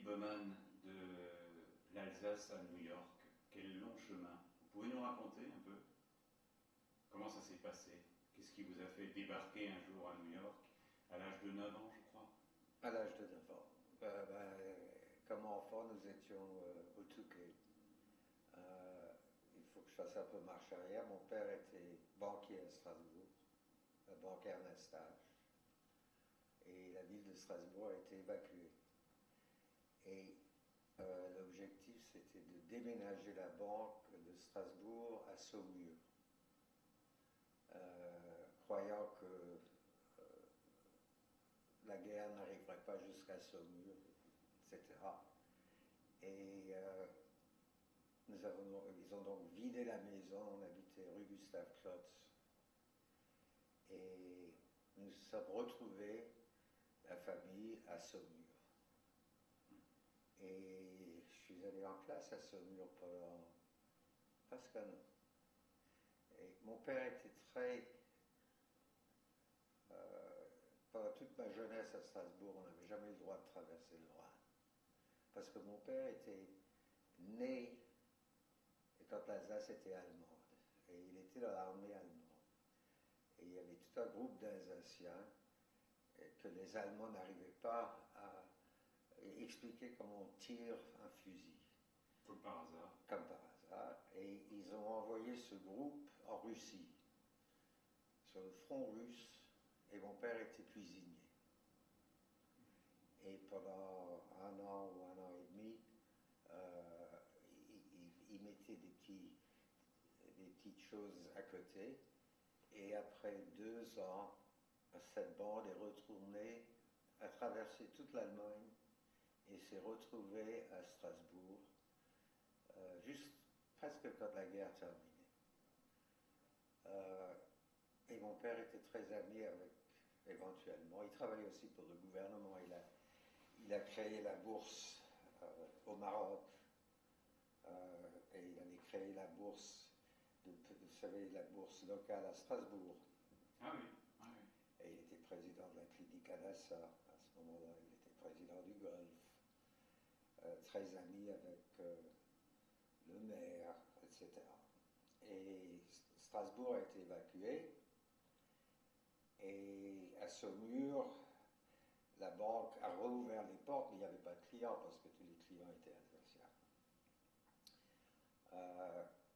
Baumann de l'Alsace à New York. Quel long chemin. Vous pouvez nous raconter un peu comment ça s'est passé? Qu'est-ce qui vous a fait débarquer un jour à New York à l'âge de 9 ans, je crois? À l'âge de 9 ans. Comme enfant, nous étions au Touquet. Il faut que je fasse un peu marche arrière. Mon père était banquier à Strasbourg, la banque Ernest H. Et la ville de Strasbourg a été évacuée. Et l'objectif, c'était de déménager la banque de Strasbourg à Saumur, croyant que la guerre n'arriverait pas jusqu'à Saumur, etc. Et ils ont donc vidé la maison, on habitait rue Gustave Klotz, et nous sommes retrouvés, la famille, à Saumur. Et je suis allé en classe à Saumur pendant presque un an. Et mon père était pendant toute ma jeunesse à Strasbourg, on n'avait jamais eu le droit de traverser le Rhin. Parce que mon père était né quand l'Alsace était allemande. Et il était dans l'armée allemande. Et il y avait tout un groupe d'Alsaciens que les Allemands n'arrivaient pas à expliquer comment on tire un fusil. Comme par hasard. Comme par hasard. Et ils ont envoyé ce groupe en Russie, sur le front russe, et mon père était cuisinier. Et pendant un an ou un an et demi, il mettait des petites choses à côté. Et après 2 ans, cette bande est retournée, a traversé toute l'Allemagne et s'est retrouvée à Strasbourg, juste presque quand la guerre terminait. Et mon père était très ami avec, éventuellement, il travaillait aussi pour le gouvernement, il a créé la bourse au Maroc, et il avait créé la bourse, vous savez, la bourse locale à Strasbourg. Ah oui, ah oui. Et il était président de la clinique à Nassau à ce moment-là, il était président du Golfe, très ami avec le maire, etc. Et Strasbourg a été évacué, et à Saumur, la banque a rouvert les portes, mais il n'y avait pas de clients parce que tous les clients étaient alsaciens.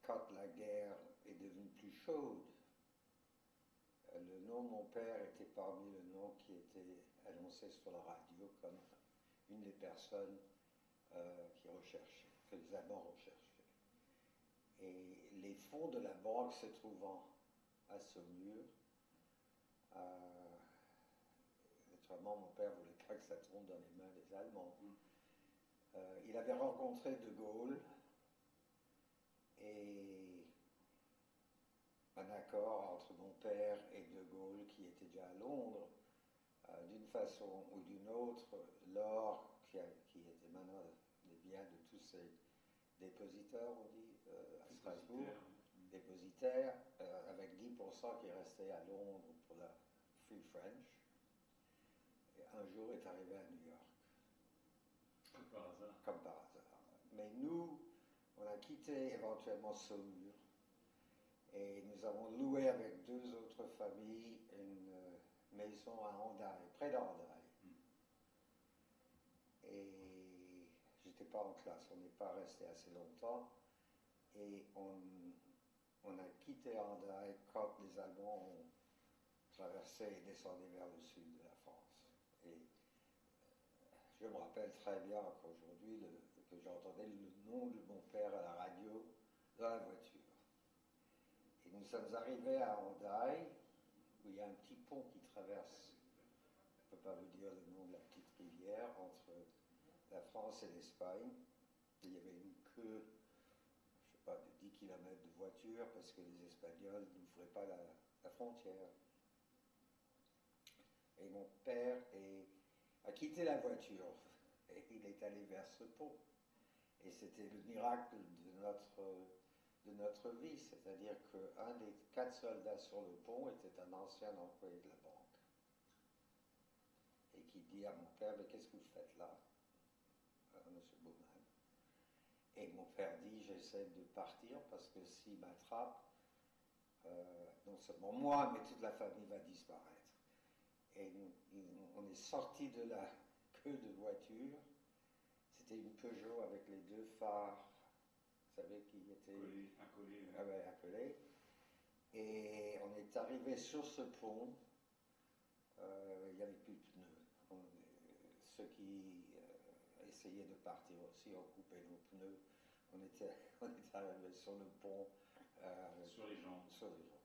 Quand la guerre est devenue plus chaude, le nom de mon père était parmi les noms qui étaient annoncés sur la radio comme une des personnes qui recherchaient, que les Allemands recherchaient. Et les fonds de la banque se trouvant à Saumur, naturellement, mon père ne voulait pas que ça tombe dans les mains des Allemands. Il avait rencontré De Gaulle et un accord entre mon père et De Gaulle, qui était déjà à Londres, d'une façon ou d'une autre, l'or qui était maintenant les biens de tous ces dépositaires, on dit, à Strasbourg, dépositaires, avec 10% qui restaient à Londres pour la Free French, et un jour est arrivé à New York. Comme par hasard. Comme par hasard. Mais nous, on a quitté éventuellement Saumur, et nous avons loué avec 2 autres familles une maison à Hendaye, près d'Hendaye. Et j'étais pas en classe, on n'est pas resté assez longtemps, et on a quitté Hendaye quand les Allemands ont traversé et descendu vers le sud de la France. Et je me rappelle très bien qu'aujourd'hui, que j'entendais le nom de mon père à la radio dans la voiture. Et nous sommes arrivés à Hendaye, où il y a un petit pont qui traverse, je ne peux pas vous dire le nom de la petite rivière, entre la France et l'Espagne. Il y avait une queue, je ne sais pas, de 10 km de voiture, parce que les Espagnols n'ouvraient pas la frontière. Et mon père a quitté la voiture, et il est allé vers ce pont. Et c'était le miracle de notre vie, c'est-à-dire qu'un des 4 soldats sur le pont était un ancien employé de la banque. Et qui dit à mon père, mais qu'est-ce que vous faites là? Baumann. Et mon père dit, j'essaie de partir parce que s'il m'attrape, non seulement moi, mais toute la famille va disparaître. Et on est sorti de la queue de voiture. C'était une Peugeot avec les deux phares, vous savez, qui étaient accolés. Ah ouais, accolés. Et on est arrivé sur ce pont. Il n'y avait plus de pneus. Ceux qui essayaient de partir aussi ont coupé nos pneus. On est arrivé sur le pont. Sur les jambes. Sur les jambes.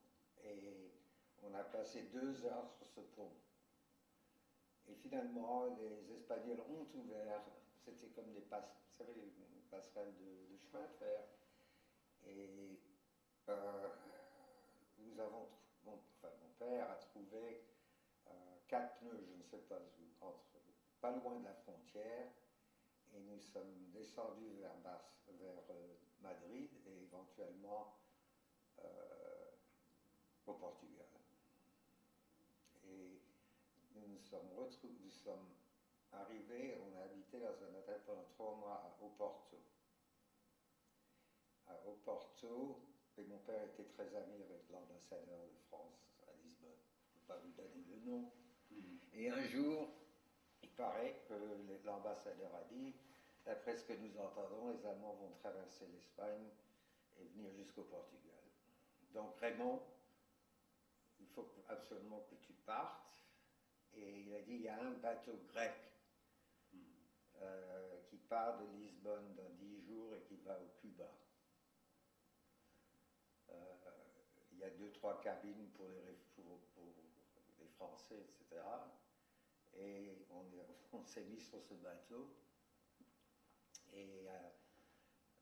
Et on a passé 2 heures sur ce pont. Et finalement, les Espagnols ont ouvert, c'était comme des passerelles de chemin de fer. Et mon père a trouvé 4 pneus, je ne sais pas où, pas loin de la frontière. Et nous sommes descendus vers Madrid et éventuellement au Portugal. Et nous sommes arrivés, on a habité dans un hôtel pendant 3 mois à Oporto. À Oporto, et mon père était très ami avec l'ambassadeur de France à Lisbonne. Je ne peux pas vous donner le nom. Et un jour, il paraît que l'ambassadeur a dit, d'après ce que nous entendons, les Allemands vont traverser l'Espagne et venir jusqu'au Portugal. Donc Raymond, il faut absolument que tu partes. Et il a dit, il y a un bateau grec qui part de Lisbonne dans 10 jours et qui va au Cuba. Il y a 2-3 cabines pour les Français, etc. Et on s'est mis sur ce bateau. Et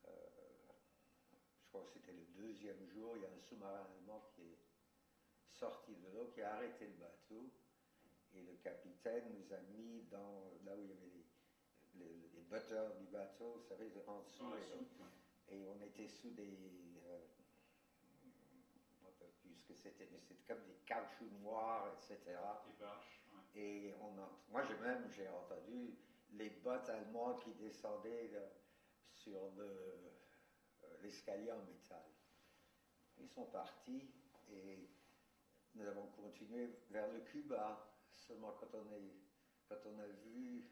je crois que c'était le 2e jour, il y a un sous-marin allemand qui est sorti de l'eau, qui a arrêté le bateau. Et le capitaine nous a mis là où il y avait les butters du bateau, vous savez, en dessous. Et on était sous des... je ne sais plus ce que c'était, mais c'était comme des caoutchoucs noirs, etc. Des bâches. Ouais. Et moi, j'ai entendu les bottes allemandes qui descendaient sur l'escalier en métal. Ils sont partis et nous avons continué vers le Cuba. Seulement quand on a vu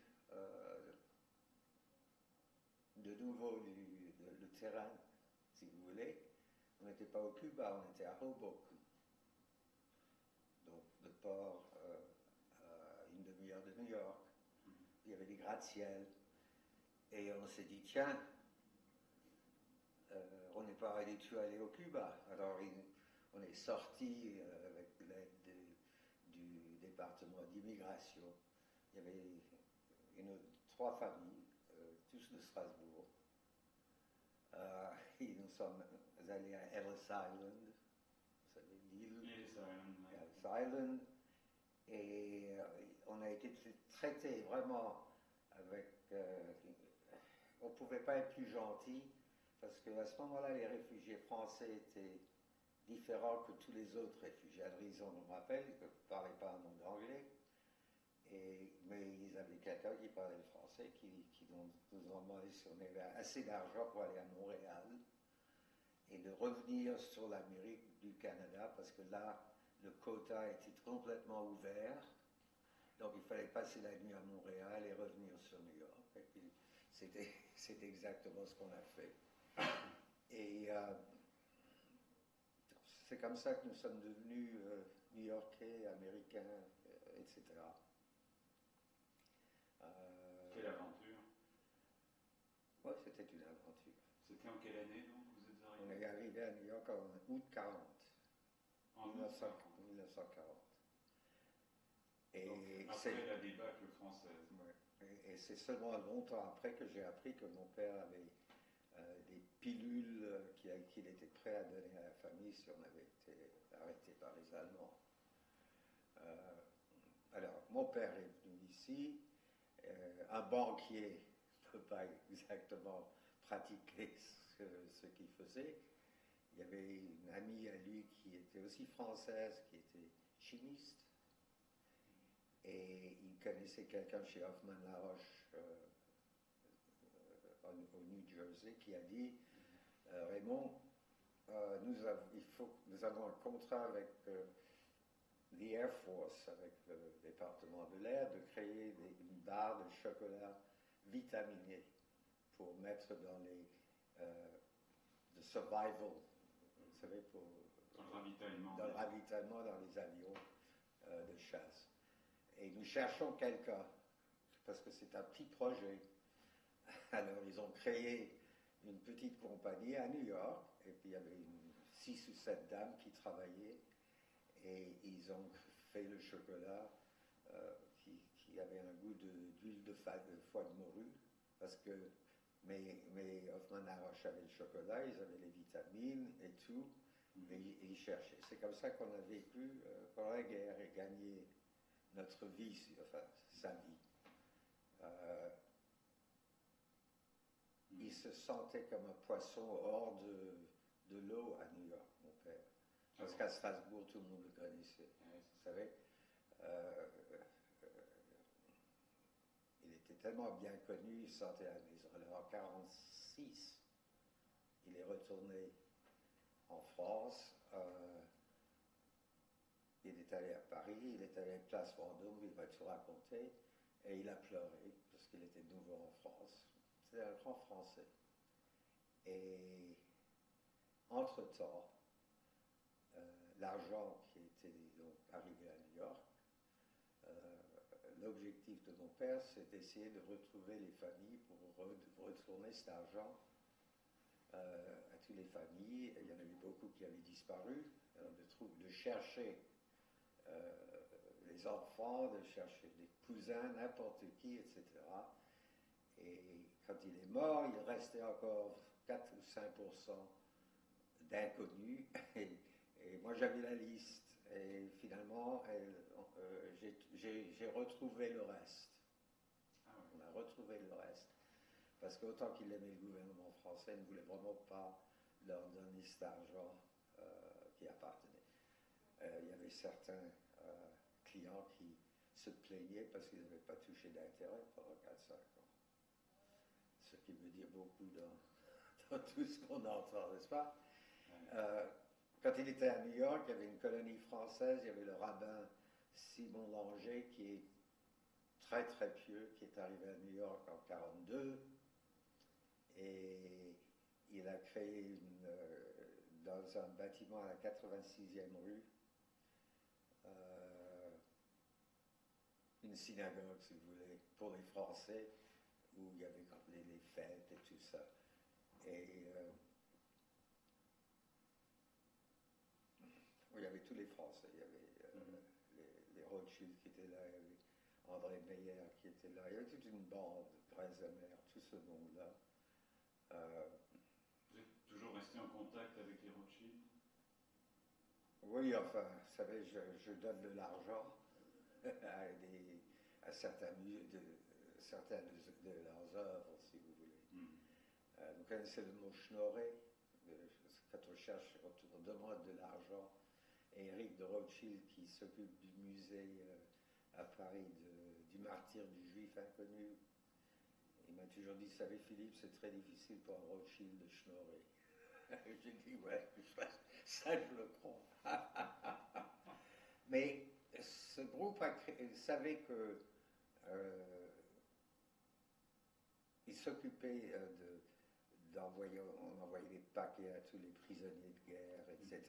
de nouveau le terrain, si vous voulez, on n'était pas au Cuba, on était à Hoboken. Donc le port à une demi-heure de New York. Il y avait des gratte-ciel. Et on s'est dit, tiens, on n'est pas aller au Cuba. Alors on est sorti avec l'aide du département d'immigration. Il y avait 3 familles, tous de Strasbourg. Et nous sommes allés à Ellis Island, vous savez, l'île. Ellis Island. Et on a été traités vraiment avec... on ne pouvait pas être plus gentil, parce qu'à ce moment-là, les réfugiés français étaient différents que tous les autres réfugiés. Alors, ils me rappellent, ils ne parlaient pas un mot d'anglais, mais ils avaient quelqu'un qui parlait le français, qui nous ont demandé si on avait assez d'argent pour aller à Montréal, et de revenir sur l'Amérique du Canada, parce que là, le quota était complètement ouvert. Donc il fallait passer la nuit à Montréal et revenir sur New York. Et puis c'est exactement ce qu'on a fait. Et c'est comme ça que nous sommes devenus New-Yorkais, Américains, etc. Quelle aventure! Oui, c'était une aventure. C'était en quelle année donc vous êtes arrivé? On est arrivé à New York en août 40. En 1940. Et donc, après la débâcle française. Ouais. Et c'est seulement longtemps après que j'ai appris que mon père avait des pilules qu'il était prêt à donner à la famille si on avait été arrêté par les Allemands. Alors, mon père est venu ici. Un banquier ne peut pas exactement pratiquer ce qu'il faisait. Il y avait une amie à lui qui était aussi française, qui était chimiste. Et il connaissait quelqu'un chez Hoffmann-La Roche au New Jersey, qui a dit Raymond, nous avons un contrat avec the Air Force, avec le département de l'air, de créer une barre de chocolat vitaminé pour mettre dans les de survival, vous savez, dans le ravitaillement. Dans le ravitaillement dans les avions de chasse. Et nous cherchons quelqu'un, parce que c'est un petit projet. Alors ils ont créé une petite compagnie à New York, et puis il y avait 6 ou 7 dames qui travaillaient, et ils ont fait le chocolat qui avait un goût d'huile de foie de morue, parce que mais Hoffmann Aroche avait le chocolat, ils avaient les vitamines et tout, et ils cherchaient. C'est comme ça qu'on a vécu pendant la guerre et gagné notre vie, enfin sa vie. Il se sentait comme un poisson hors de l'eau à New York, mon père. Parce qu'à Strasbourg, tout le monde le connaissait. Vous savez, il était tellement bien connu, il sortait à la maison. Alors en 1946, il est retourné en France. Il est allé à Paris, il est allé à Place Vendôme, il va tout raconter, et il a pleuré parce qu'il était de nouveau en France. C'était un grand Français. Et entre-temps, l'argent qui était donc arrivé à New York, l'objectif de mon père, c'est d'essayer de retrouver les familles pour retourner cet argent à toutes les familles. Et il y en a eu beaucoup qui avaient disparu, de chercher les enfants, de chercher des cousins, n'importe qui, etc. Et quand il est mort, il restait encore 4 ou 5% d'inconnus. Et moi, j'avais la liste. Et finalement, j'ai retrouvé le reste. On a retrouvé le reste. Parce qu'autant qu'il aimait le gouvernement français, il ne voulait vraiment pas leur donner cet argent qui appartenait. Il y avait certains clients qui se plaignaient parce qu'ils n'avaient pas touché d'intérêt pendant 4-5 ans. Ce qui veut dire beaucoup dans tout ce qu'on entend, n'est-ce pas? Quand il était à New York, il y avait une colonie française, il y avait le rabbin Simon Langer qui est très très pieux, qui est arrivé à New York en 1942, et il a créé dans un bâtiment à la 86e rue une synagogue, si vous voulez, pour les Français, où il y avait les fêtes et tout ça. Et où il y avait tous les Français. Il y avait les Rothschild qui étaient là, il y avait André Meyer qui était là, il y avait toute une bande, Dreisemer, tout ce monde-là. Vous êtes toujours resté en contact avec les Rothschild? Oui, enfin, vous savez, je donne de l'argent à certaines de leurs œuvres, si vous voulez. Vous connaissez le mot schnorrer? Quand on cherche, on demande de l'argent. Et Éric de Rothschild, qui s'occupe du musée à Paris du martyr du juif inconnu, il m'a toujours dit, vous savez Philippe, c'est très difficile pour un Rothschild de schnorrer. J'ai dit, ouais, ça je le crois. Mais ce groupe savait que il s'occupait on envoyait des paquets à tous les prisonniers de guerre, etc.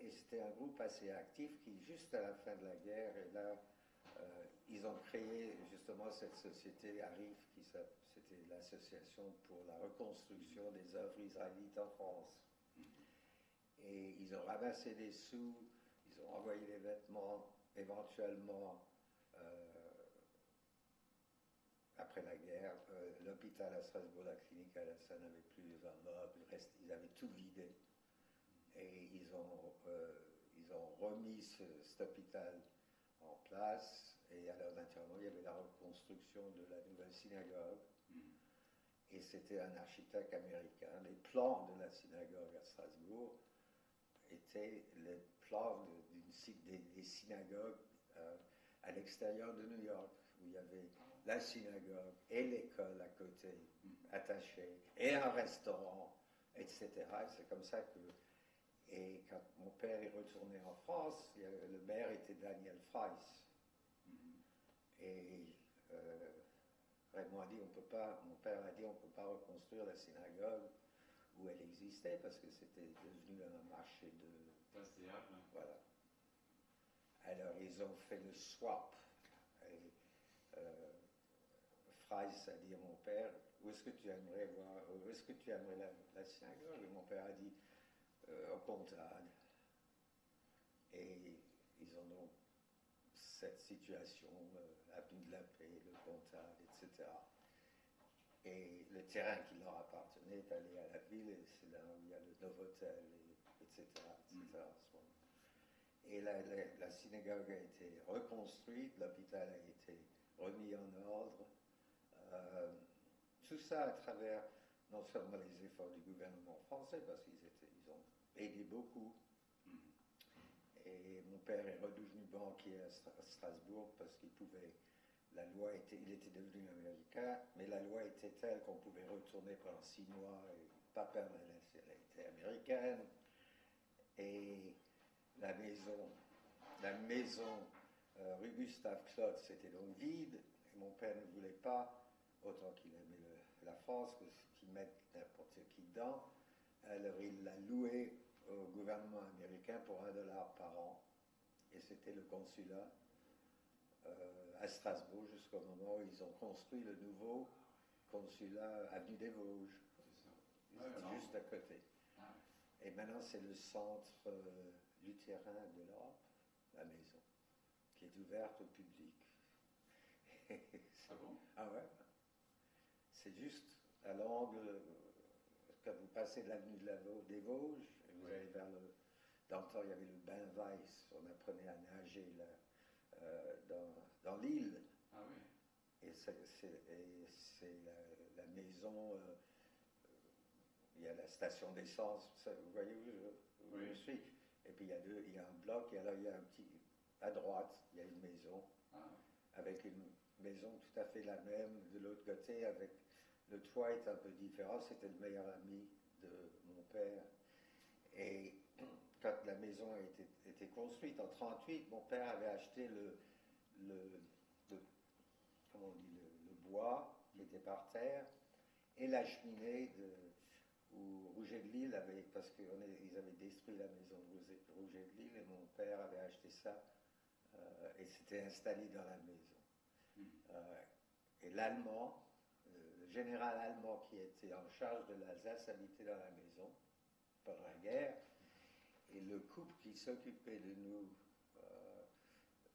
Et c'était un groupe assez actif qui, juste à la fin de la guerre, et là, ils ont créé justement cette société ARIF, c'était l'association pour la reconstruction des œuvres israélites en France. Et ils ont ramassé des sous, ils ont envoyé les vêtements, éventuellement, après la guerre, l'hôpital à Strasbourg, la clinique à la Seine n'avait plus un meuble, ils avaient tout vidé. Et ils ont remis cet hôpital en place, et à l'heure d'enterrement, il y avait la reconstruction de la nouvelle synagogue. Et c'était un architecte américain. Les plans de la synagogue à Strasbourg étaient les plans des synagogues à l'extérieur de New York, où il y avait la synagogue et l'école à côté, attachés, et un restaurant, etc. Et c'est comme ça que... Et quand mon père est retourné en France, le maire était Daniel Freiss. Et Raymond a dit, mon père a dit, on ne peut pas reconstruire la synagogue où elle existait parce que c'était devenu un marché de... Voilà. Alors ils ont fait le swap. Et Freiss a dit à mon père, où est-ce que tu aimerais voir, où est-ce que tu aimerais la synagogue? Et mon père a dit, au Comtade. Et ils en ont cette situation, avenue de la Paix, le Comtade, etc. Et le terrain qui leur appartenait est allé à la ville, et c'est là où il y a le Novotel, etc. Et la synagogue a été reconstruite, l'hôpital a été remis en ordre. Tout ça à travers non seulement les efforts du gouvernement français, parce qu'ils ont aidé beaucoup. Et mon père est redevenu banquier à Strasbourg parce qu'il pouvait... il était devenu américain, mais la loi était telle qu'on pouvait retourner pendant 6 mois et pas perdre la nationalité américaine. Et la maison rue Gustave Klotz était donc vide, et mon père ne voulait pas, autant qu'il aimait la France, qu'il mette n'importe qui dedans. Alors il l'a loué au gouvernement américain pour $1 par an, et c'était le consulat à Strasbourg jusqu'au moment où ils ont construit le nouveau consulat avenue des Vosges. C'était juste à côté. Et maintenant c'est le centre lutheran de l'Europe, la maison, qui est ouverte au public. Ah bon? Ah ouais. C'est juste à l'angle, quand vous passez de l'avenue des Vosges, et vous allez vers le... Dans le temps, il y avait le bain Weiss, on apprenait à nager là, dans l'île. Ah oui. Et c'est la maison, il y a la station d'essence, vous voyez où je suis. Et puis il y a un bloc, et alors il y a un petit, à droite, il y a une maison, avec une maison tout à fait la même, de l'autre côté, avec le toit est un peu différent, c'était le meilleur ami de mon père. Et quand la maison a été construite en 1938, mon père avait acheté comment on dit, le bois qui était par terre et la cheminée où Rouget de Lille avait, parce qu'ils avaient détruit la maison de Rouget de Lille, et mon père avait acheté ça et s'était installé dans la maison. Et l'Allemand, le général allemand qui était en charge de l'Alsace habitait dans la maison pendant la guerre, et le couple qui s'occupait de nous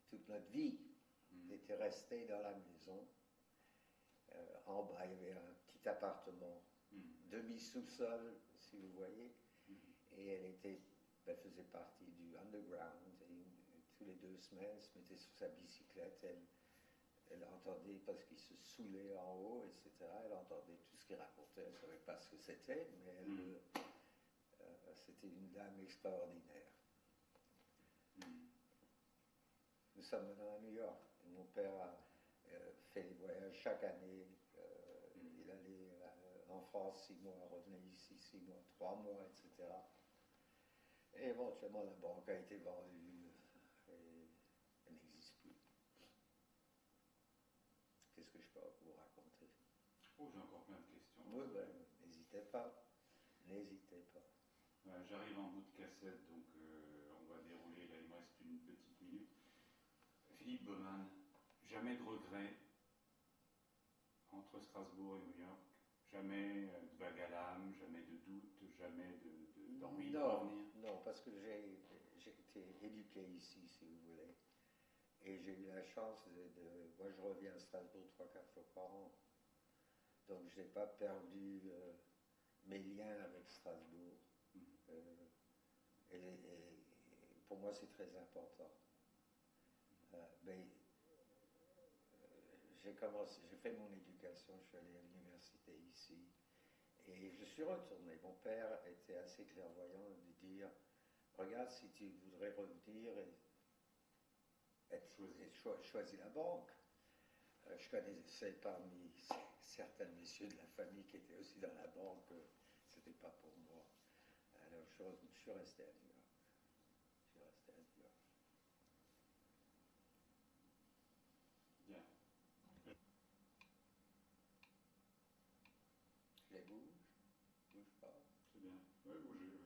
toute notre vie était resté dans la maison. En bas, il y avait un petit appartement, demi-sous-sol, si vous voyez, et elle faisait partie du underground, et tous les 2 semaines, elle se mettait sur sa bicyclette, elle entendait, parce qu'il se saoulait en haut, etc., elle entendait tout ce qu'il racontait, elle ne savait pas ce que c'était, mais c'était une dame extraordinaire. Nous sommes maintenant à New York. Mon père a fait des voyages chaque année. Il allait en France 6 mois, revenait ici 6 mois, 3 mois, etc. Et éventuellement, la banque a été vendue et elle n'existe plus. Qu'est-ce que je peux vous raconter? Oh, j'ai encore plein de questions. Oui, n'hésitez pas. N'hésitez pas. J'arrive en bout de cassette, donc on va dérouler. Là, il me reste une petite minute. Philippe Baumann, jamais de regret entre Strasbourg et New York, jamais de vague à l'âme, jamais de doute, jamais d'envie de revenir. Non, parce que j'ai été éduqué ici, si vous voulez. Et j'ai eu la chance moi, je reviens à Strasbourg 3-4 fois par an. Donc, je n'ai pas perdu mes liens avec Strasbourg. Et pour moi, c'est très important. Mais j'ai fait mon éducation, je suis allé à l'université ici, et je suis retourné. Mon père était assez clairvoyant de dire, regarde, si tu voudrais revenir et choisir la banque, Je connaissais parmi certains messieurs de la famille qui étaient aussi dans la banque, c'était pas pour moi. Alors je suis resté à New York. Je suis resté à New York. Bien. Je les bouge, bouge pas. C'est bien. Oui, bougez. Ouais.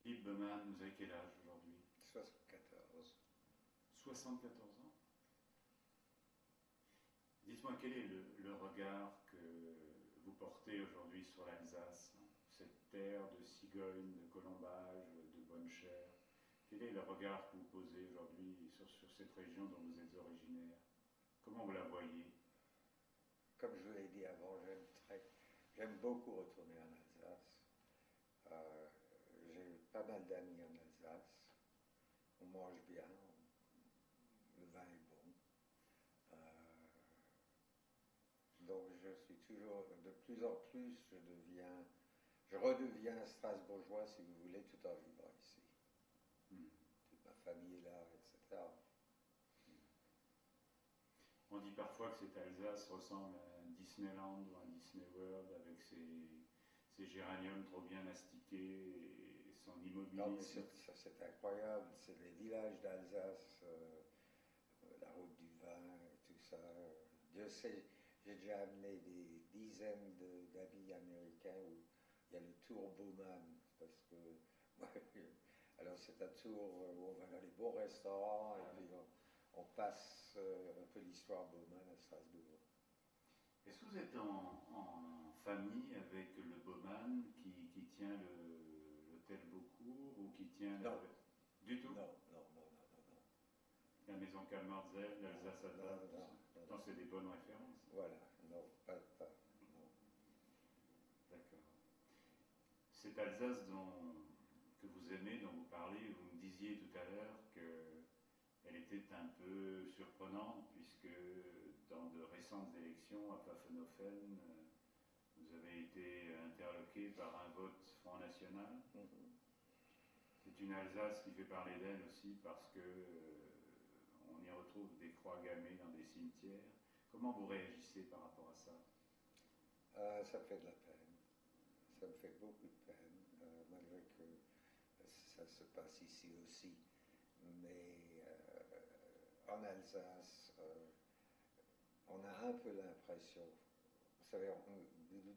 Philippe Baumann, vous avez quel âge aujourd'hui? 74. 74 ans. Dites-moi, quel est le regard que vous portez aujourd'hui sur l'Alsace, cette terre de cigogne, de colombage, de bonne chair? Quel est le regard que vous posez aujourd'hui sur cette région dont vous êtes originaire? Comment vous la voyez? Comme je vous l'ai dit avant, j'aime beaucoup retourner en Alsace. J'ai pas mal d'amis en Alsace. On mange bien, le vin est bon. Donc je suis toujours, de plus en plus, je redeviens strasbourgeois, si vous voulez, tout en vivant ici. Toute ma famille est là, etc. On dit parfois que cette Alsace ressemble à un Disneyland ou un Disney World avec ses géraniums trop bien mastiqués et son Non, mais immobilisme. c'est incroyable, c'est les villages d'Alsace, la route du vin et tout ça. Dieu sait, j'ai déjà amené des dizaines d'amis américains où il y a le Tour Baumann, parce que alors c'est un tour où on va dans les bons restaurants et puis on passe un peu l'histoire Baumann à Strasbourg. Est-ce que vous êtes en famille avec le Baumann qui tient l'hôtel Beaucourt ou qui tient Non. Du tout? Non, non, non, non, non, non. La maison Kalmarzel, l'Alsace-Alsace, Non, pourtant c'est des bonnes références. Voilà, non, pas, non. D'accord. Cette Alsace que vous aimez, dont vous parlez, vous me disiez tout à l'heure qu'elle était un peu surprenante puisque dans de récentes élections à Pfaffenhofen, vous avez été interloqué par un vote Front National. C'est une Alsace qui fait parler d'elle aussi parce que on y retrouve des croix gammées dans des cimetières. Comment vous réagissez par rapport à ça? Ça me fait de la peine. Ça me fait beaucoup de peine, malgré que ça se passe ici aussi. Mais en Alsace, on a un peu l'impression, vous savez,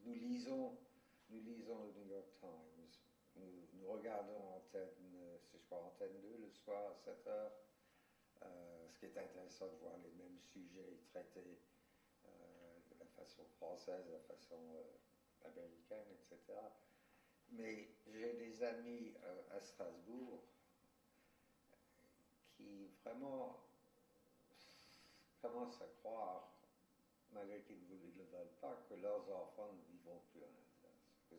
nous lisons le New York Times, nous regardons antenne, je crois antenne 2 le soir à 7 heures, ce qui est intéressant de voir les mêmes sujets traités de la façon française, de la façon américaine, etc. Mais j'ai des amis à Strasbourg qui vraiment commencent à croire, malgré qu'ils ne le veulent pas, que leurs enfants ne vivront plus en Alsace, que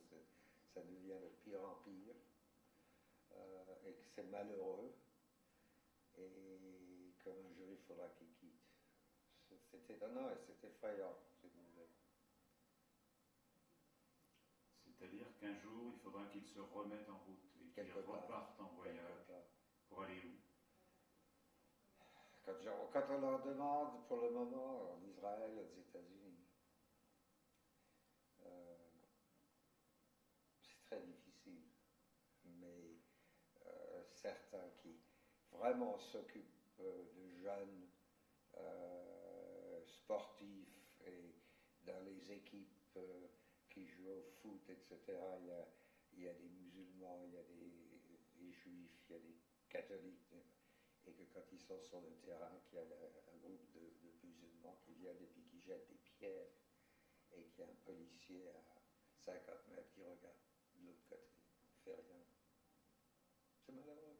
ça devient de pire en pire, et que c'est malheureux, et qu'un jour il faudra qu'ils quittent. C'est étonnant et c'est effrayant, si vous voulez. C'est-à-dire qu'un jour, il faudra qu'ils se remettent en route et qu'ils repartent en voyage. Pour aller où? Quand on leur demande, pour le moment, en Israël, aux États-Unis, c'est très difficile. Mais certains qui vraiment s'occupent de jeunes sportifs et dans les équipes qui jouent au foot, etc., il y a des musulmans, il y a des juifs, il y a des catholiques, et que quand ils sont sur le terrain, qu'il y a un groupe de musulmans qui viennent et puis qui jettent des pierres, et qu'il y a un policier à 50 mètres qui regarde de l'autre côté, ne fait rien. C'est malheureux.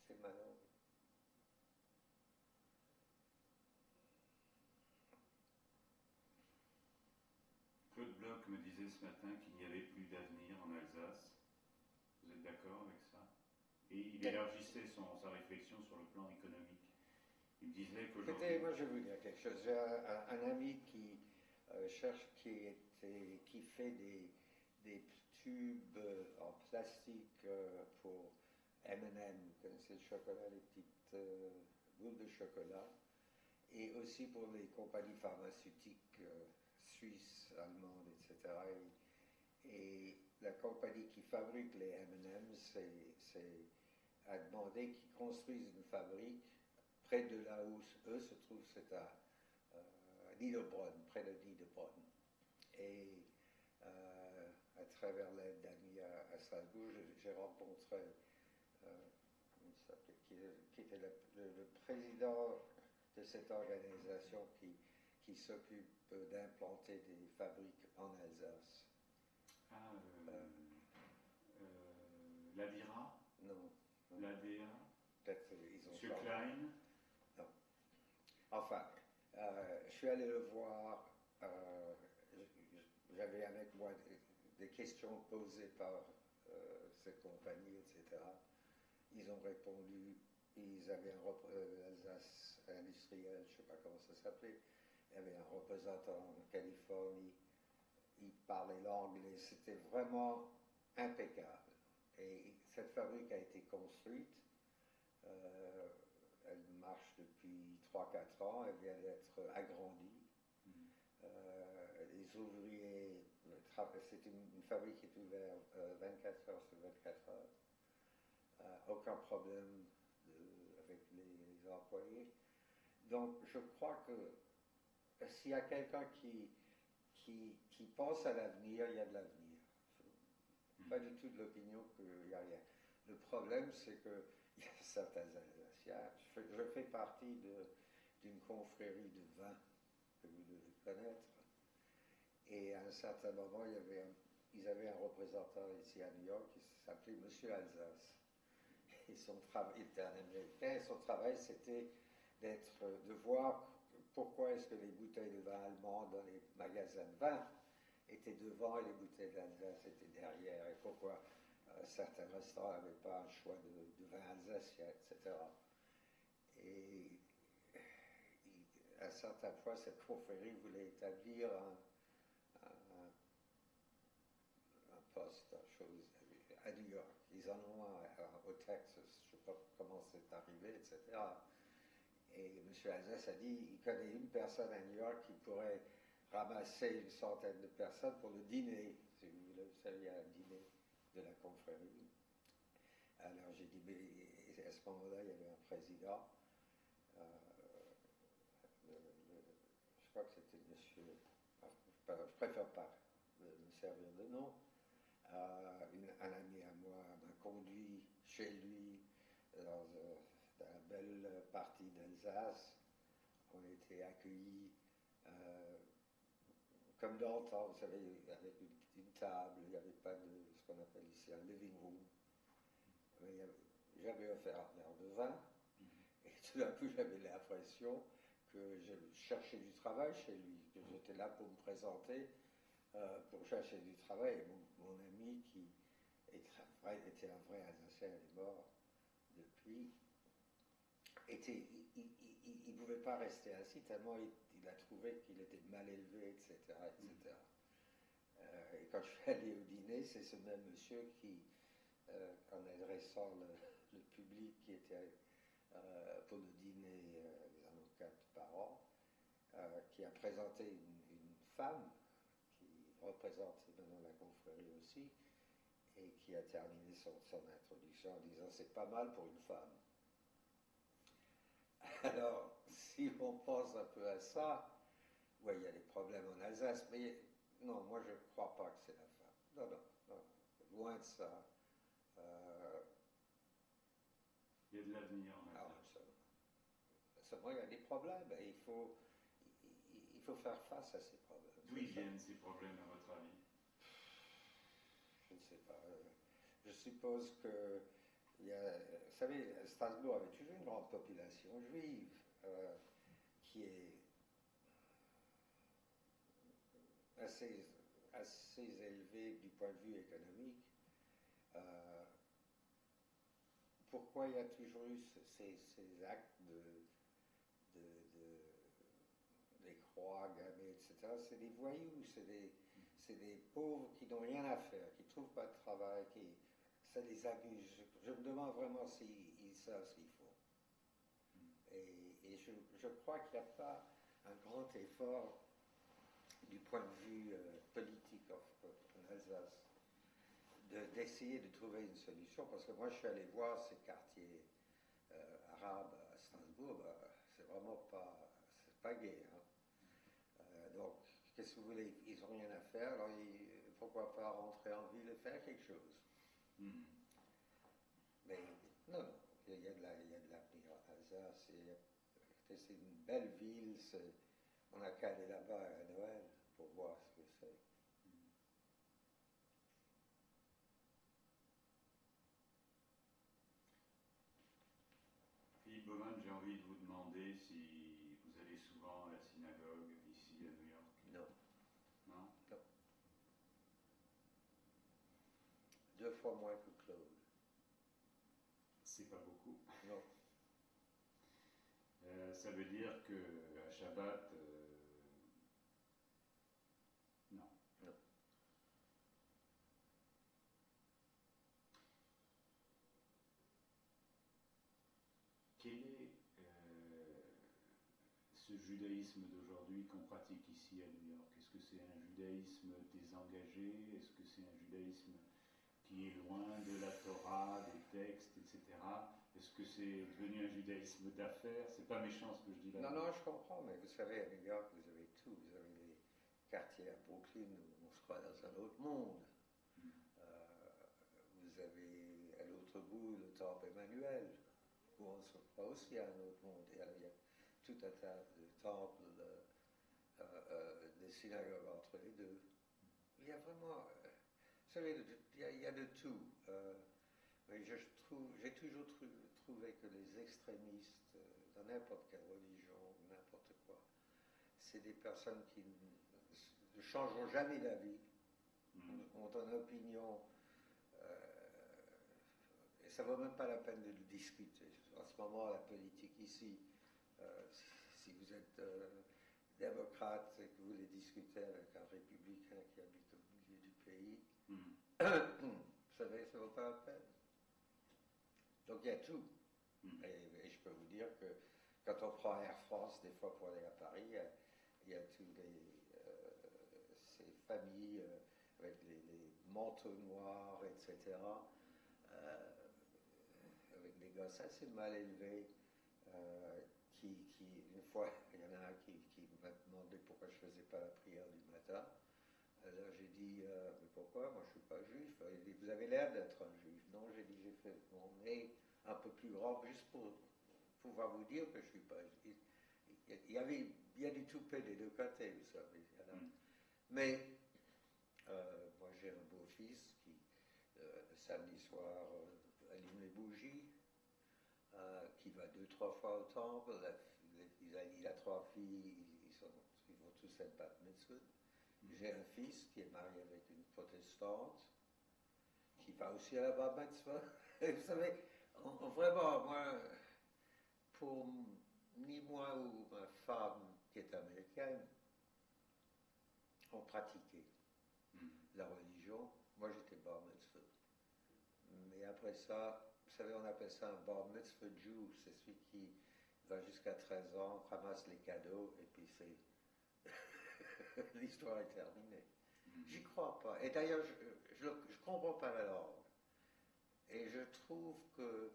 C'est malheureux. Claude Bloch me disait ce matin qu'il n'y avait plus d'avenir en Alsace. Vous êtes d'accord avec ça? Et il élargissait sa réflexion sur le plan économique. Il disait qu'aujourd'hui... Écoutez, moi je vais vous dire quelque chose. J'ai un ami qui cherche, qui fait des tubes en plastique pour M&M. Vous connaissez le chocolat, les petites boules de chocolat, et aussi pour les compagnies pharmaceutiques suisses, allemandes, etc. Et la compagnie qui fabrique les M&M's a demandé qu'ils construisent une fabrique près de là où eux se trouvent, c'est à Niederbronn, près de Niederbronn. Et à travers l'aide d'amis à Strasbourg, j'ai rencontré qui était le président de cette organisation qui s'occupe d'implanter des fabriques en Alsace. Ah, l'ADIRA? Non. L'ADA? Peut-être ils ont Monsieur Klein? Non. Enfin, je suis allé le voir. J'avais avec moi des questions posées par cette compagnie, etc. Ils ont répondu. Ils avaient l'Alsace industrielle, je ne sais pas comment ça s'appelait. Il y avait un représentant en Californie. Il parlait l'anglais. C'était vraiment impeccable. Et cette fabrique a été construite. Elle marche depuis 3-4 ans. Elle vient d'être agrandie. Les ouvriers, c'est une fabrique qui est ouverte 24 heures sur 24 heures. Aucun problème avec les employés. Donc, je crois que s'il y a quelqu'un qui pense à l'avenir, il y a de l'avenir. Pas du tout de l'opinion qu'il n'y a rien. Le problème, c'est qu'il y a certains Alsaciens. Je fais partie d'une confrérie de vin que vous devez connaître. Et à un certain moment, ils avaient un représentant ici à New York qui s'appelait Monsieur Alsace. Et son travail, il était un Américain, et son travail, c'était de voir pourquoi est-ce que les bouteilles de vin allemand dans les magasins de vin étaient devant et les bouteilles d'Alsace étaient derrière, et pourquoi certains restaurants n'avaient pas un choix de vin alsacien, etc. Et à un certain point, cette confrérie voulait établir un poste, à New York. Ils en ont un au Texas, je ne sais pas comment c'est arrivé, etc. Et M. Alsace a dit il connaît une personne à New York qui pourrait ramasser une centaine de personnes pour le dîner. Si vous voulez, vous savez, il y a un dîner de la confrérie. Alors j'ai dit, mais à ce moment-là, il y avait un président. Je crois que c'était monsieur. Je préfère pas me servir de nom. Un ami à moi m'a conduit chez lui dans la belle partie d'Alsace. On était accueillis comme dans le temps, vous savez, avec une table. Il n'y avait pas de ce qu'on appelle ici un living room. J'avais offert un verre de vin et tout d'un coup j'avais l'impression que je cherchais du travail chez lui, que j'étais là pour me présenter pour chercher du travail. Et mon ami qui était un vrai Alsacien, il est mort depuis, il ne pouvait pas rester assis tellement il a trouvé qu'il était mal élevé, etc. etc. Et quand je suis allé au dîner, c'est ce même monsieur qui, en adressant le public qui était pour le dîner, ils en ont 4 par an, qui a présenté une femme qui représente maintenant la confrérie aussi, et qui a terminé son introduction en disant c'est pas mal pour une femme. Alors, si on pense un peu à ça, oui, il y a des problèmes en Alsace, mais non, moi je ne crois pas que c'est la femme. Non, loin de ça. Il y a de l'avenir en Alsace. Seulement, il y a des problèmes et il faut faire face à ces problèmes. D'où ils viennent ces problèmes, à votre avis? Je ne sais pas. Je suppose que, vous savez, Strasbourg avait toujours une grande population juive qui est assez élevée du point de vue économique. Pourquoi il y a toujours eu ces actes des croix gammées, etc. C'est des voyous, c'est des pauvres qui n'ont rien à faire, qui ne trouvent pas de travail, ça les amuse. Je me demande vraiment s'ils savent ce qu'ils font. Et je crois qu'il n'y a pas un grand effort du point de vue politique en Alsace d'essayer de trouver une solution, parce que moi je suis allé voir ces quartiers arabes à Strasbourg, c'est vraiment pas, c'est pas gai. Hein. Donc, qu'est-ce que vous voulez? Ils n'ont rien à faire, alors pourquoi pas rentrer en ville et faire quelque chose? Mm. Mais non, non, il y a de l'avenir en Alsace. C'est une belle ville, on n'a qu'à aller là-bas à Noël pour voir ce que c'est. Philippe Baumann, j'ai envie de vous demander si vous allez souvent à la synagogue ici à New York. Non. Non? Non. 2 fois moins que Claude. C'est pas beaucoup. Non. Ça veut dire que à Shabbat, non. Non. Quel est ce judaïsme d'aujourd'hui qu'on pratique ici à New York? Est-ce que c'est un judaïsme désengagé? Est-ce que c'est un judaïsme qui est loin de la Torah, des textes, etc.? Est-ce que c'est devenu un judaïsme d'affaires? C'est pas méchant ce que je dis là. Non, non, je comprends, mais vous savez, à New York, vous avez tout. Vous avez les quartiers à Brooklyn où on se croit dans un autre monde. Vous avez à l'autre bout le temple Emmanuel, où on se croit aussi à un autre monde. Et alors, il y a tout un tas de temples, des synagogues entre les deux. Il y a vraiment, vous savez, il y a de tout. Mais j'ai toujours trouvé que les extrémistes, dans n'importe quelle religion, n'importe quoi, c'est des personnes qui ne changeront jamais d'avis, ont une opinion, et ça ne vaut même pas la peine de le discuter. En ce moment, la politique ici, si vous êtes démocrate et que vous voulez discuter avec un républicain qui habite au milieu du pays, vous savez, ça ne vaut pas la peine. Donc il y a tout. Et je peux vous dire que quand on prend Air France, des fois pour aller à Paris, il y a tous ces familles avec les manteaux noirs, etc., avec des gosses assez mal élevés, une fois, il y en a un qui m'a demandé pourquoi je ne faisais pas la prière du matin. Alors j'ai dit, mais pourquoi? Moi je ne suis pas juif. Il dit, vous avez l'air d'être un juif. Non, j'ai dit, j'ai fait mon nez un peu plus grand, juste pour pouvoir vous dire que je ne suis pas juif. Il y a du toupet des deux côtés, vous savez. Mais moi j'ai un beau-fils qui, samedi soir, allume les bougies, qui va 2-3 fois au temple. Il a 3 filles, ils vont tous être bat mitzvot. J'ai un fils qui est marié avec une protestante, qui va aussi à la bar mitzvah. Et vous savez, vraiment, moi, ni moi ou ma femme qui est américaine, ont pratiqué la religion. Moi, j'étais bar mitzvah. Mais après ça, vous savez, on appelle ça un bar mitzvah Jew. C'est celui qui va jusqu'à 13 ans, ramasse les cadeaux, et puis c'est... l'histoire est terminée. J'y crois pas. Et d'ailleurs, je ne comprends pas la langue. Et je trouve que...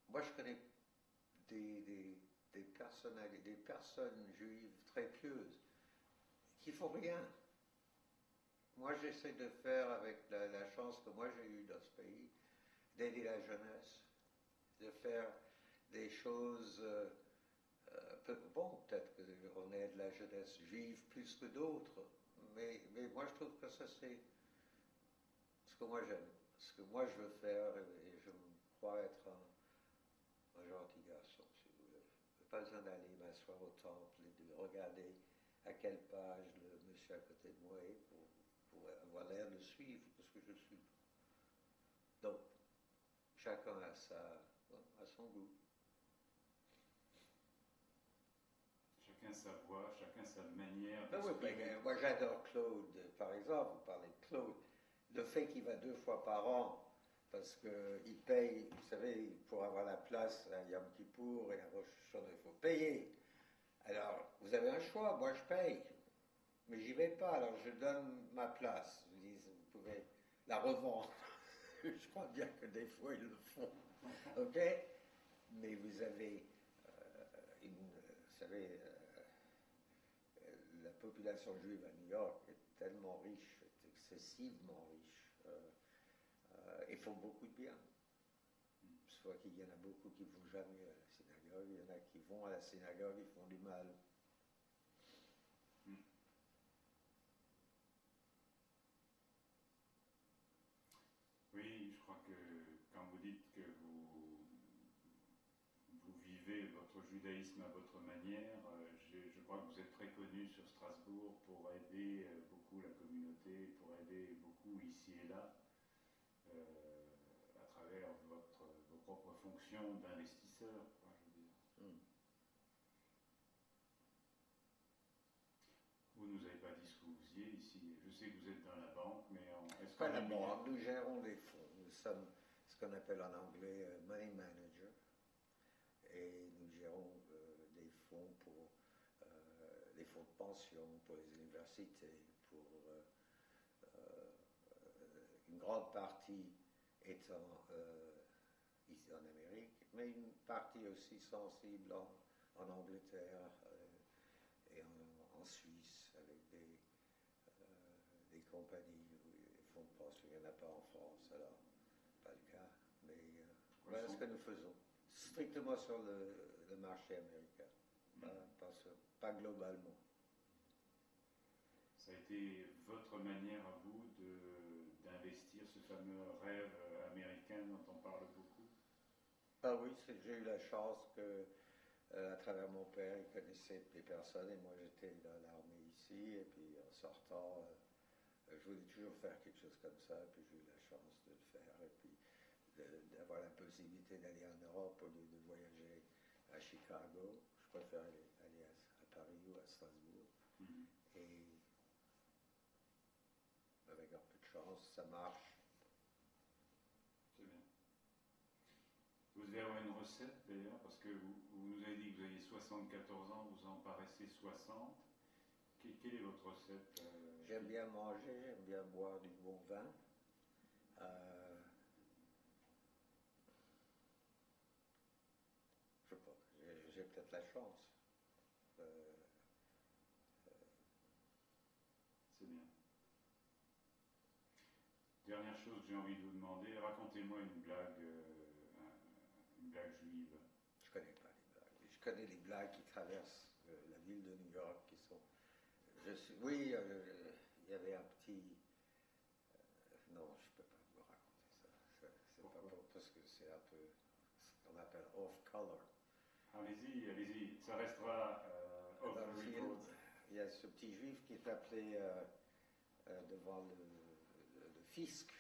Moi, je connais des personnes juives très pieuses qui font rien. Moi, j'essaie de faire, avec la chance que moi j'ai eue dans ce pays, d'aider la jeunesse, de faire des choses... bon, peut-être qu'on aide la jeunesse juive plus que d'autres, mais moi je trouve que ça c'est ce que moi j'aime, ce que moi je veux faire, et je crois être un gentil garçon, si vous voulez. Je n'ai pas besoin d'aller m'asseoir au temple et de regarder à quelle page le monsieur à côté de moi est pour avoir l'air de suivre, parce que je suis. Donc, chacun a son goût. Chacun sa voix, chacun sa manière. Oui, moi j'adore Claude, par exemple, vous parlez de Claude. Le fait qu'il va 2 fois par an parce qu'ils payent, vous savez, pour avoir la place à Yom Kippour et à Rosh Hashanah, il faut payer. Alors, vous avez un choix, moi je paye, mais j'y vais pas, alors je donne ma place. Je dis, vous pouvez la revendre. Je crois bien que des fois ils le font. Ok? Mais vous avez vous savez, la population juive à New York est tellement riche, est excessivement riche. Ils font beaucoup de bien. Soit qu'il y en a beaucoup qui ne vont jamais à la synagogue, il y en a qui vont à la synagogue, ils font du mal. Oui, je crois que quand vous dites que vous vivez votre judaïsme à votre manière, je crois que vous êtes très connu sur Strasbourg pour aider beaucoup la communauté, pour aider beaucoup ici et là, à travers vos propres fonctions d'investisseur, quoi, je veux dire. Vous ne nous avez pas dit ce que vous faisiez ici. Je sais que vous êtes dans la banque, mais est-ce Pas qu'on la est banque, nous gérons les fonds. Nous sommes ce qu'on appelle en anglais money manager. Et nous gérons des fonds pour les fonds de pension, pour les universités, pour une grande partie étant ici en Amérique, mais une partie aussi sensible en Angleterre et en Suisse avec des compagnies, des fonds de pension. Il n'y en a pas en France, alors pas le cas. Mais voilà ce que nous faisons. Strictement sur le marché américain, pas globalement. Ça a été votre manière à vous d'investir ce fameux rêve américain dont on parle beaucoup? Ah oui, j'ai eu la chance que, à travers mon père, il connaissait des personnes et moi j'étais dans l'armée ici et puis en sortant, je voulais toujours faire quelque chose comme ça et puis j'ai eu la chance de le faire et puis d'avoir la possibilité d'aller en Europe au lieu de voyager à Chicago. Je préfère aller à Paris ou à Strasbourg. Et avec un peu de chance, ça marche. C'est bien. Vous devez avoir une recette d'ailleurs, parce que vous nous avez dit que vous aviez 74 ans, vous en paraissez 60. Quelle est votre recette? J'aime bien manger, j'aime bien boire du bon vin. Je sais pas, j'ai peut-être la chance. C'est bien. Dernière chose que j'ai envie de vous demander, racontez-moi une blague juive. Je connais pas les blagues. Je connais les blagues qui traversent la ville de New York, qui sont. Oui, il y avait un petit. Non, je peux pas vous raconter ça. C'est pas pour, parce que c'est un peu ce qu'on appelle off-color. Allez-y, allez-y. Ça restera off the record. Il y a ce petit juif qui est appelé devant le fisc.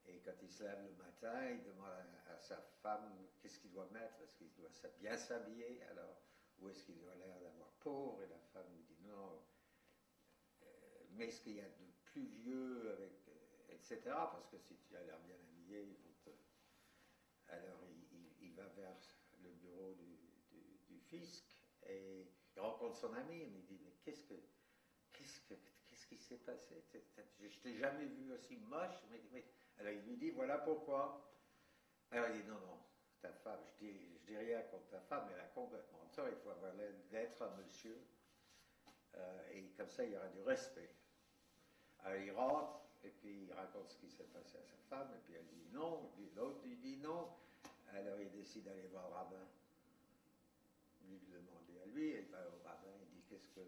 Et quand il se lève le matin, il demande à sa femme qu'est-ce qu'il doit mettre. Est-ce qu'il doit bien s'habiller? Alors, ou est-ce qu'il doit l'air d'avoir pauvre? Et la femme lui dit non. Mais ce qu'il y a de plus vieux, etc. Parce que si tu as l'air bien habillé, ils vont te. Alors, il va vers le bureau du fisc et il rencontre son ami. Et il dit mais qu'est-ce qui s'est passé? Je t'ai jamais vu aussi moche. Mais alors il lui dit voilà pourquoi. Alors il dit non, ta femme, je dis rien contre ta femme, elle a complètement tort, il faut avoir l'être un monsieur. Et comme ça il y aura du respect. Alors il rentre et puis il raconte ce qui s'est passé à sa femme, et puis elle dit non, et puis l'autre il dit non. Alors il décide d'aller voir le rabbin. Lui demander à lui, il va au rabbin, il dit qu'est-ce que.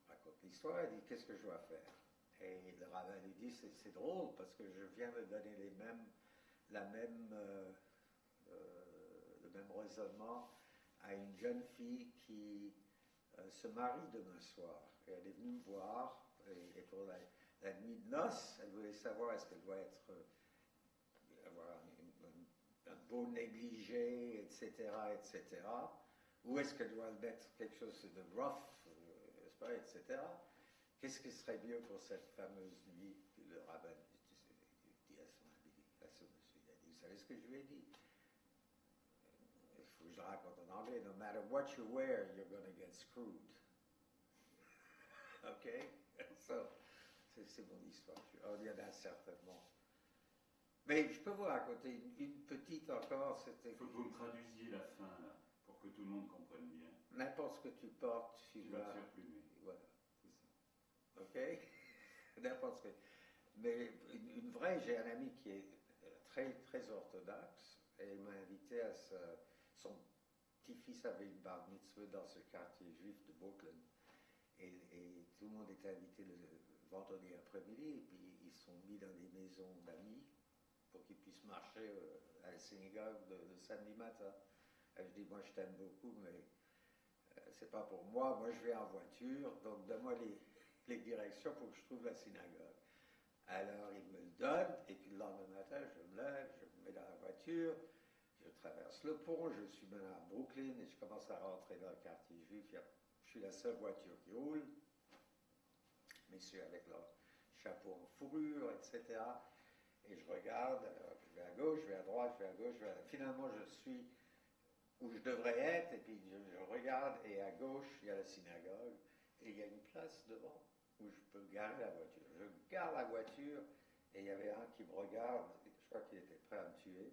Raconte l'histoire, il dit qu'est-ce que je dois faire? Et le rabbin lui dit c'est drôle parce que je viens de donner le même raisonnement à une jeune fille qui se marie demain soir. Et elle est venue me voir et pour la nuit de noces, elle voulait savoir est-ce qu'elle doit avoir un beau négligé, etc., etc., ou est-ce qu'elle doit mettre quelque chose de rough, etc. Qu'est-ce qui serait mieux pour cette fameuse nuit? Le rabbin dit à son savez ce que je lui ai dit? Il faut que je le raconte en anglais. No matter what you wear, you're going to get screwed. OK? So, c'est mon histoire. Il y en a certainement. Mais je peux vous raconter une petite encore. Il faut que vous me traduisiez la fin, là, pour que tout le monde comprenne bien. N'importe ce que tu portes, tu vas te faire plumer. Voilà. C'est ça. OK? N'importe ce que. Mais une vraie, j'ai un ami qui est très, très orthodoxe et il m'a invité à son petit-fils avait une bar mitzvah dans ce quartier juif de Brooklyn. Et tout le monde était invité le vendredi après-midi et puis ils sont mis dans des maisons d'amis pour qu'ils puissent marcher à la synagogue le samedi matin. Et je dis, moi je t'aime beaucoup, mais c'est pas pour moi. Moi je vais en voiture, donc donne-moi les directions pour que je trouve la synagogue. Alors il me le donne, et puis le lendemain matin, je me lève, je me mets dans la voiture, je traverse le pont, je suis maintenant à Brooklyn et je commence à rentrer dans le quartier juif. Je suis la seule voiture qui roule, messieurs avec leur chapeau en fourrure, etc. Et je regarde, alors je vais à gauche, je vais à droite, je vais à gauche, finalement je suis où je devrais être, et puis je regarde, et à gauche, il y a la synagogue, et il y a une place devant où je peux garer la voiture. Je gare la voiture, et il y avait un qui me regarde, je crois qu'il était prêt à me tuer,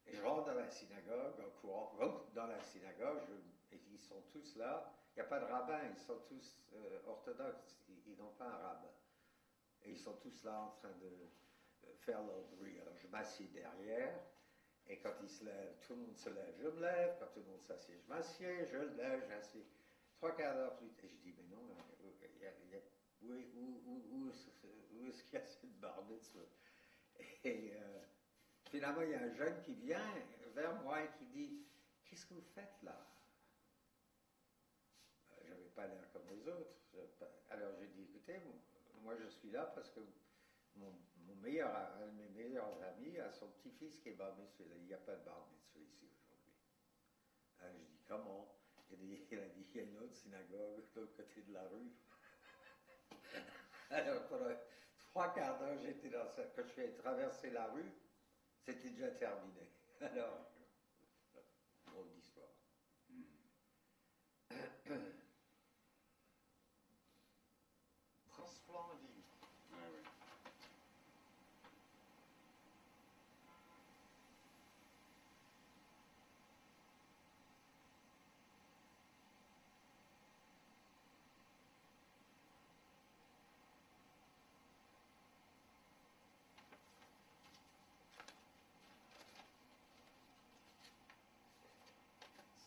et je rentre dans la synagogue, en courant, dans la synagogue, et ils sont tous là, il n'y a pas de rabbin, ils sont tous orthodoxes, ils n'ont pas un rabbin. Et ils sont tous là en train de faire leur bruit. Alors je m'assieds derrière, et quand ils se lèvent, tout le monde se lève, je me lève, quand tout le monde s'assied, je m'assieds, je le lève, j'assieds. 3/4 plus tard, et je dis, mais non, où est-ce qu'il y a cette bar mitzvah? Et finalement, il y a un jeune qui vient vers moi et qui dit, qu'est-ce que vous faites là? Je n'avais pas l'air comme les autres. Alors j'ai dit, écoutez, moi je suis là parce que un de mes meilleurs amis a son petit-fils qui est bar mitzvah. Il n'y a pas de bar mitzvah ici aujourd'hui. Alors je dis, comment? Il a dit, il y a une autre synagogue de l'autre côté de la rue. Alors pendant 3/4 j'étais dans ça. Quand je suis traversé la rue, c'était déjà terminé. Alors, drôle d'histoire. Splendide. Ah, ouais.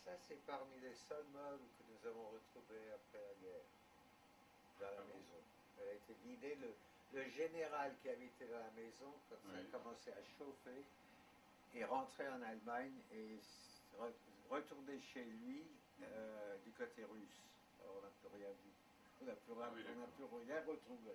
Ça, c'est parmi les seuls meubles que nous avons retrouvés après la guerre, dans la maison. Elle a été vidée. Le général qui habitait dans la maison, quand ça a commencé à chauffer, est rentré en Allemagne et retourné chez lui du côté russe. Alors, on n'a plus rien vu. On n'a plus rien retrouvé.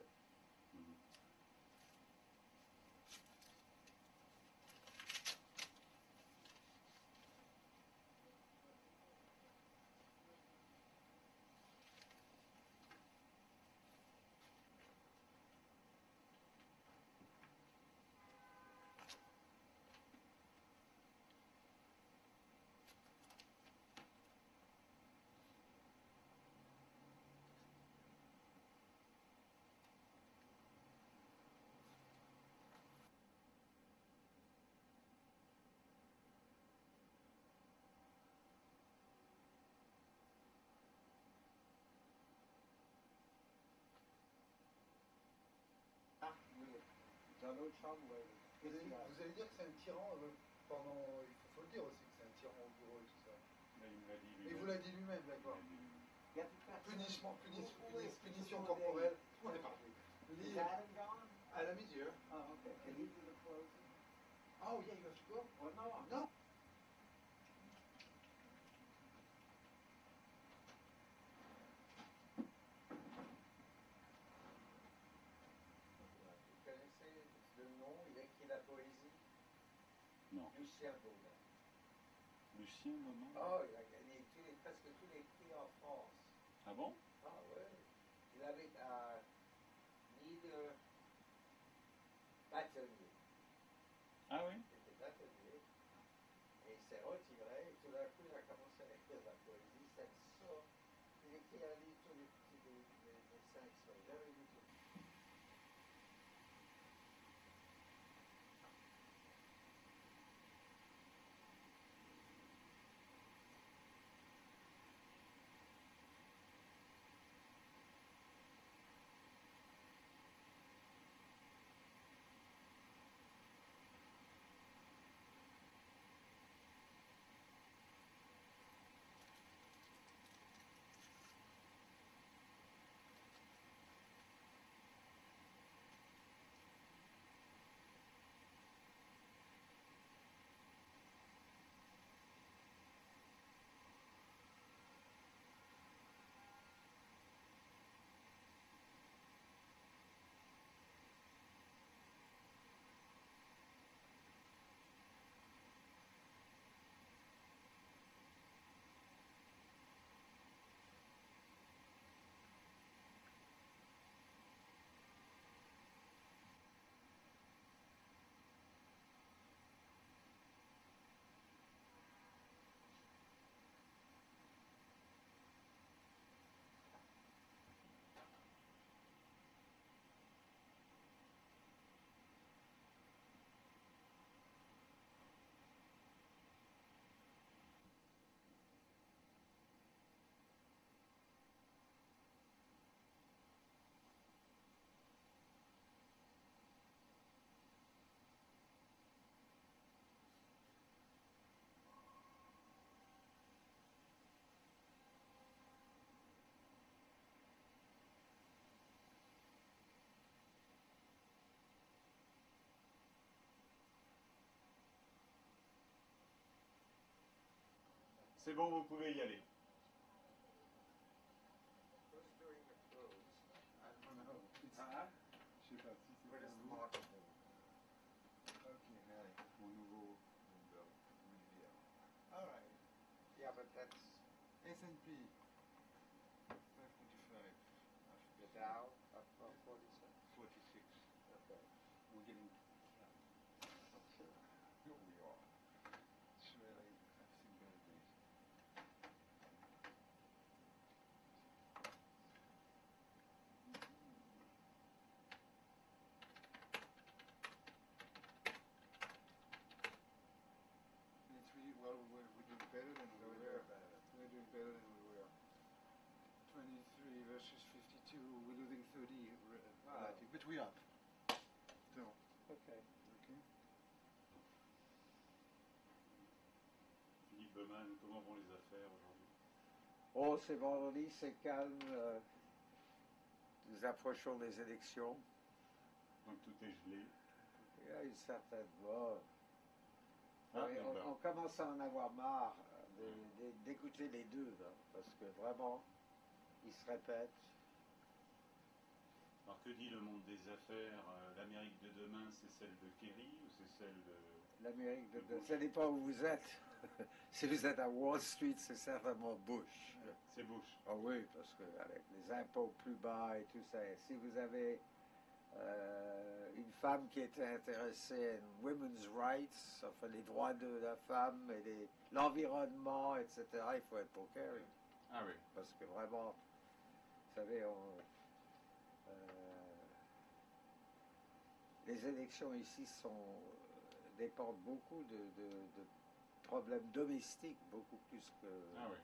Dans l'autre chambre, vous allez dire que c'est un tyran pendant. Il faut le dire aussi que c'est un tyran au bureau et tout ça. Mais il me l'a dit lui-même. Et vous l'a dit lui-même, d'accord. il y a plus personne. Punition corporelle. Tout le monde est parti. Is Adam gone? Adam is here. Oh, okay. Can you do the closing? Oh, yeah, you have to go. Well, no. No. Vous connaissez le nom, il a écrit la poésie? Non. Lucien Baudin. Lucien, maman? Oh, il a gagné presque tous les prix en France. Ah bon? Ah ouais. Il avait Bâtonnier. Ah oui? C'était bâtonnier. s'est retiré et tout d'un coup il a commencé à écrire de la poésie. C'est ça. Il écrit un livre tous les petits dessins extraits. J'avais lu tout. C'est bon, vous pouvez y aller. Who's doing the clothes? I don't know. Ah, Je sais pas si c'est What pas is the vous. marketing? Ok, allez, mon nouveau Bloomberg. All right. Yeah, but that's S&P 545. the Dow up 47. 46. Okay. We're getting I'm sure. here we are. It's really, I've seen better days. It's really, well, we're doing better than we were. We're doing better than we were. 23 versus 52. We're losing 30 relative, but we're up. Still. Okay. Okay. Philippe Baumann, comment vont les affaires aujourd'hui? Oh, c'est vendredi, c'est calme. Nous approchons des élections. Donc tout est gelé. Il y a une certaine voix. Ah, Oui, d'accord. on commence à en avoir marre d'écouter les deux, là, parce que vraiment, ils se répètent. Alors que dit le monde des affaires? L'Amérique de demain, c'est celle de Kerry ou c'est celle de... L'Amérique de Bush. ça dépend où vous êtes. Si vous êtes à Wall Street, c'est certainement Bush. C'est Bush. Ah oui, parce qu'avec les impôts plus bas et tout ça, si vous avez une femme qui était intéressée à women's rights, enfin les droits de la femme et l'environnement, etc., il faut être pour Kerry. Ah oui. Parce que vraiment, vous savez, les élections ici dépendent beaucoup de problèmes domestiques, beaucoup plus que Ah oui.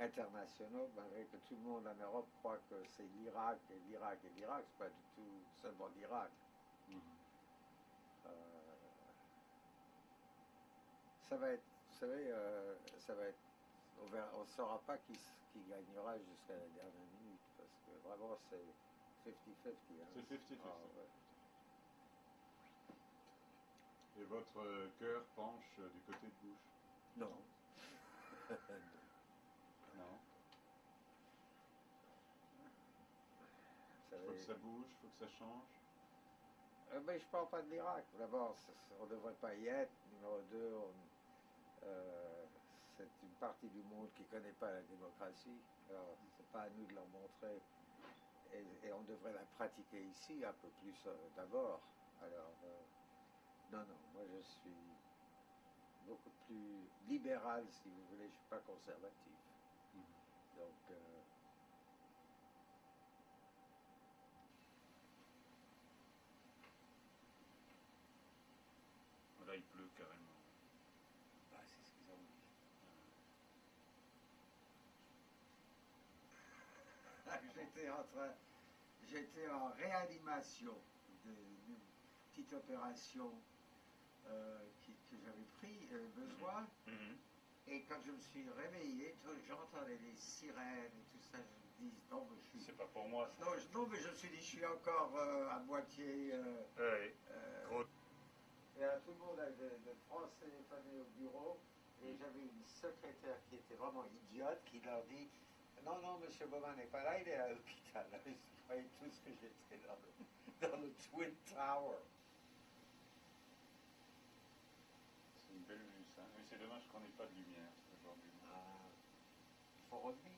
internationaux, malgré que tout le monde en Europe croit que c'est l'Irak et l'Irak et l'Irak, c'est pas du tout seulement l'Irak. Mhm. Ça va être, vous savez, ça va être, on ne saura pas qui gagnera jusqu'à la dernière minute, parce que vraiment c'est 50-50. Hein. C'est 50-50. Ah, ouais. Et votre cœur penche du côté de Bush? Non. Non. Vous Il faut savez, que ça bouge, il faut que ça change. mais je ne parle pas de l'Irak. D'abord, on ne devrait pas y être. Numéro 2, c'est une partie du monde qui ne connaît pas la démocratie. Alors, ce n'est pas à nous de leur montrer. Et on devrait la pratiquer ici un peu plus d'abord. Alors, non, moi je suis beaucoup plus libéral, si vous voulez. Je ne suis pas conservatif. Donc, Là, il pleut carrément. bah, c'est ce qu'ils ont dit. J'étais en réanimation d'une petite opération que j'avais pris besoin. Et quand je me suis réveillé, j'entendais les sirènes et tout ça. Je me dis, non, mais je suis. C'est pas pour moi, ça. Non, mais je me suis dit, je suis encore à moitié. Ouais. Gros. Et là, tout le monde de France téléphoné au bureau. Et j'avais une secrétaire qui était vraiment idiote qui leur dit, non, non, monsieur Bauman n'est pas là, il est à l'hôpital. Ils croyaient tous que j'étais dans le Twin Tower. C'est une belle vue, ça. Mais c'est dommage qu'on n'ait pas de lumière aujourd'hui. Il faut revenir.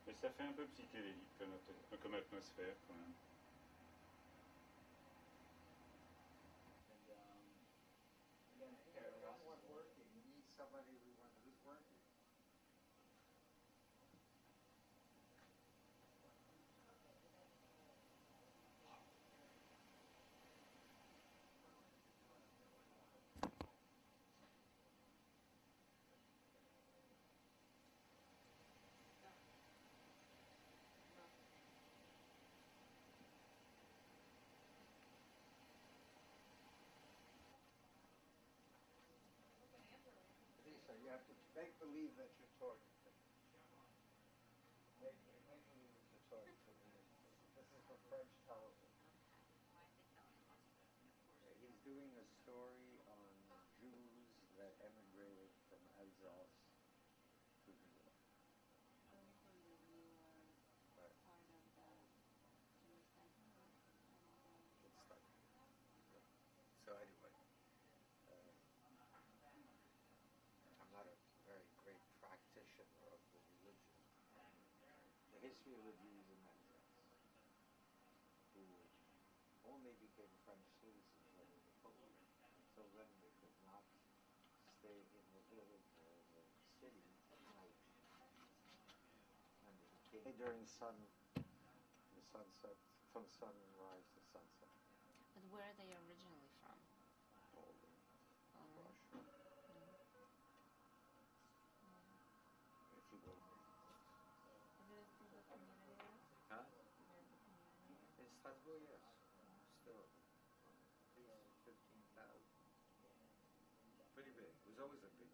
Mais ça fait un peu psychédélique comme atmosphère, quand même. So you have to make believe that you're talking to me. Make believe that you're talking to me. This is for French television. He's doing a story on Jews that emigrated from Alsace to New York. It's like, so anyway, I'm not a very great practitioner of the religion. The history of the Jews in Alsace, who only became French citizens under Napoleon. Until then, they could not stay in the village or the city at night. And they became during the sunset, from sunrise to sunset. But where are they originally from? Poland, Russia. If you go there. Huh? In Strasbourg, yes. Still, at least 15,000. Pretty big. It was always a big